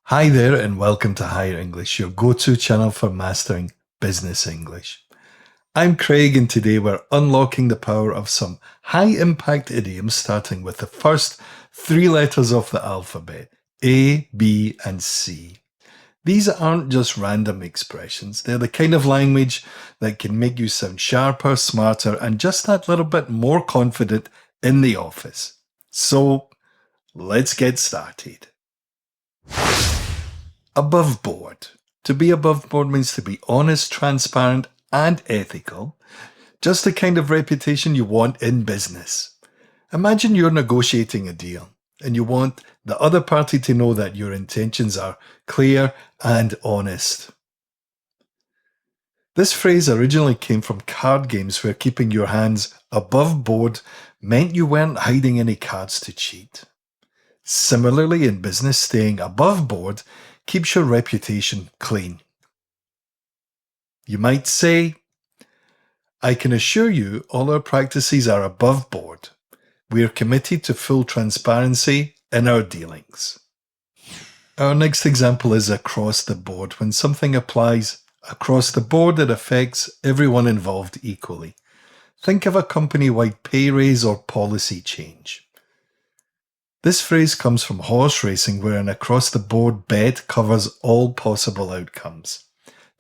Hi there and welcome to Higher English, your go-to channel for mastering business English. I'm Craig and today we're unlocking the power of some high-impact idioms starting with the first three letters of the alphabet, A, B and C. These aren't just random expressions, they're the kind of language that can make you sound sharper, smarter and just that little bit more confident in the office. So, let's get started. Above board. To be above board means to be honest, transparent, and ethical. Just the kind of reputation you want in business. Imagine you're negotiating a deal and you want the other party to know that your intentions are clear and honest. This phrase originally came from card games where keeping your hands above board meant you weren't hiding any cards to cheat. Similarly, in business, staying above board keeps your reputation clean. You might say, I can assure you all our practices are above board. We are committed to full transparency in our dealings. Our next example is across the board. When something applies across the board, it affects everyone involved equally. Think of a company-wide pay raise or policy change. This phrase comes from horse racing, where an across-the-board bet covers all possible outcomes.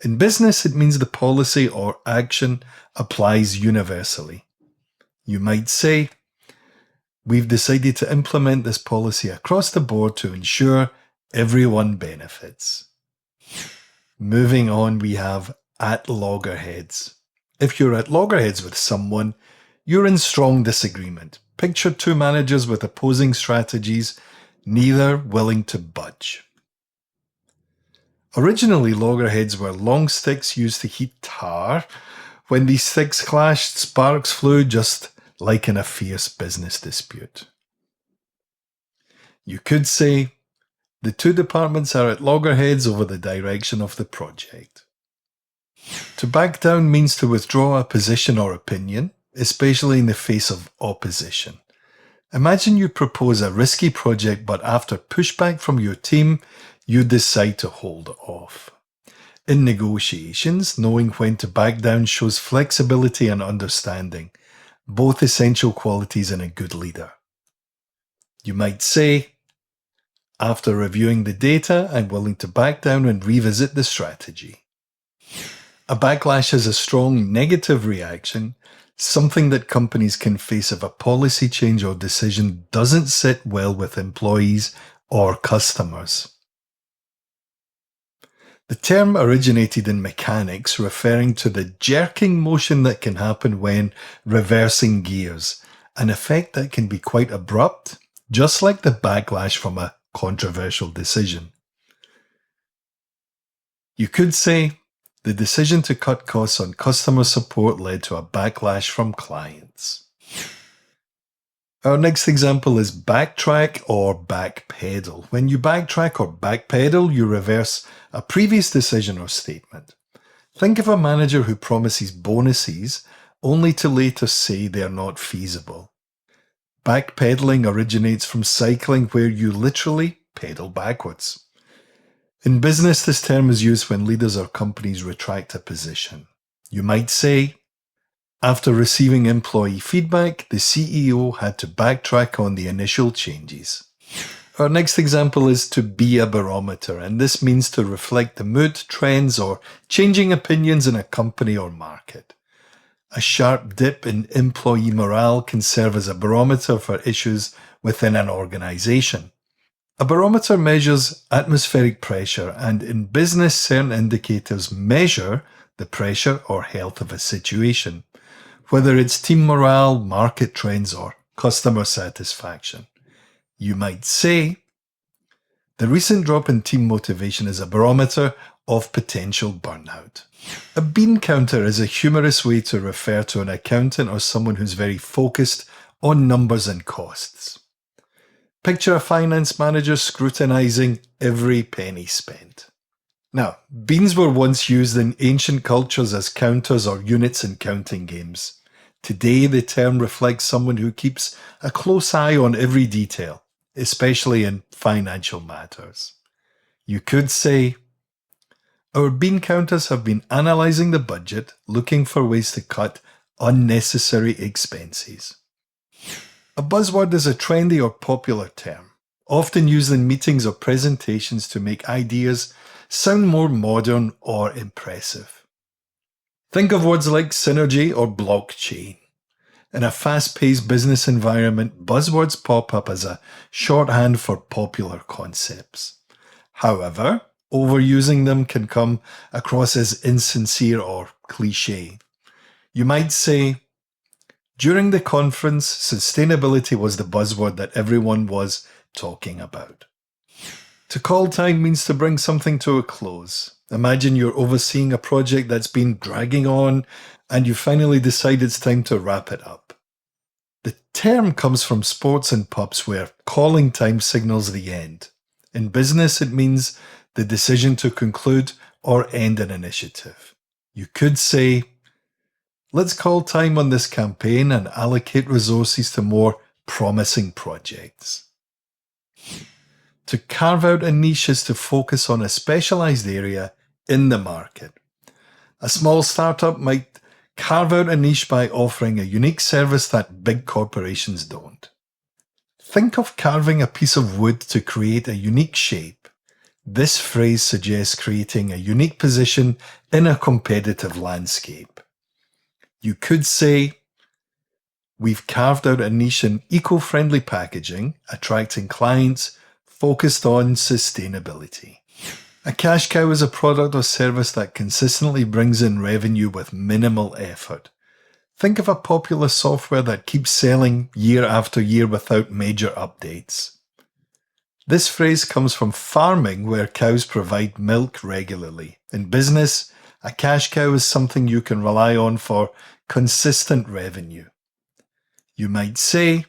In business, it means the policy or action applies universally. You might say, we've decided to implement this policy across the board to ensure everyone benefits. Moving on, we have at loggerheads. If you're at loggerheads with someone, you're in strong disagreement. Picture two managers with opposing strategies, neither willing to budge. Originally, loggerheads were long sticks used to heat tar. When these sticks clashed, sparks flew just like in a fierce business dispute. You could say, the two departments are at loggerheads over the direction of the project. To back down means to withdraw a position or opinion, especially in the face of opposition. Imagine you propose a risky project, but after pushback from your team, you decide to hold off. In negotiations, knowing when to back down shows flexibility and understanding, both essential qualities in a good leader. You might say, after reviewing the data, I'm willing to back down and revisit the strategy. A backlash is a strong negative reaction, something that companies can face if a policy change or decision doesn't sit well with employees or customers. The term originated in mechanics, referring to the jerking motion that can happen when reversing gears, an effect that can be quite abrupt, just like the backlash from a controversial decision. You could say, the decision to cut costs on customer support led to a backlash from clients. Our next example is backtrack or backpedal. When you backtrack or backpedal, you reverse a previous decision or statement. Think of a manager who promises bonuses only to later say they are not feasible. Backpedaling originates from cycling, where you literally pedal backwards. In business, this term is used when leaders or companies retract a position. You might say, after receiving employee feedback, the CEO had to backtrack on the initial changes. Our next example is to be a barometer, and this means to reflect the mood, trends, or changing opinions in a company or market. A sharp dip in employee morale can serve as a barometer for issues within an organization. A barometer measures atmospheric pressure, and in business, certain indicators measure the pressure or health of a situation, whether it's team morale, market trends, or customer satisfaction. You might say, the recent drop in team motivation is a barometer of potential burnout. A bean counter is a humorous way to refer to an accountant or someone who's very focused on numbers and costs. Picture a finance manager scrutinizing every penny spent. Now, beans were once used in ancient cultures as counters or units in counting games. Today, the term reflects someone who keeps a close eye on every detail, especially in financial matters. You could say, our bean counters have been analysing the budget, looking for ways to cut unnecessary expenses. A buzzword is a trendy or popular term, often used in meetings or presentations to make ideas sound more modern or impressive. Think of words like synergy or blockchain. In a fast-paced business environment, buzzwords pop up as a shorthand for popular concepts. However, overusing them can come across as insincere or cliché. You might say, during the conference, sustainability was the buzzword that everyone was talking about. To call time means to bring something to a close. Imagine you're overseeing a project that's been dragging on and you finally decide it's time to wrap it up. The term comes from sports and pubs where calling time signals the end. In business, it means the decision to conclude or end an initiative. You could say, let's call time on this campaign and allocate resources to more promising projects. To carve out a niche is to focus on a specialized area in the market. A small startup might carve out a niche by offering a unique service that big corporations don't. Think of carving a piece of wood to create a unique shape. This phrase suggests creating a unique position in a competitive landscape. You could say, we've carved out a niche in eco-friendly packaging, attracting clients focused on sustainability. A cash cow is a product or service that consistently brings in revenue with minimal effort. Think of a popular software that keeps selling year after year without major updates. This phrase comes from farming, where cows provide milk regularly. In business, a cash cow is something you can rely on for consistent revenue. You might say,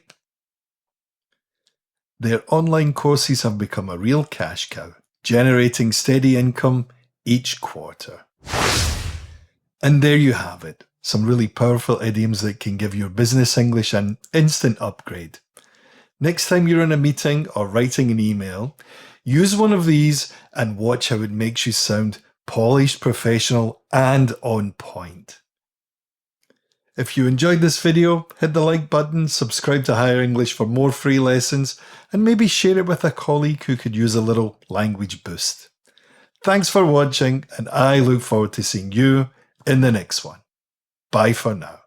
their online courses have become a real cash cow, generating steady income each quarter. And there you have it, some really powerful idioms that can give your business English an instant upgrade. Next time you're in a meeting or writing an email, use one of these and watch how it makes you sound polished, professional, and on point. If you enjoyed this video, hit the like button, subscribe to Higher English for more free lessons, and maybe share it with a colleague who could use a little language boost. Thanks for watching, and I look forward to seeing you in the next one. Bye for now.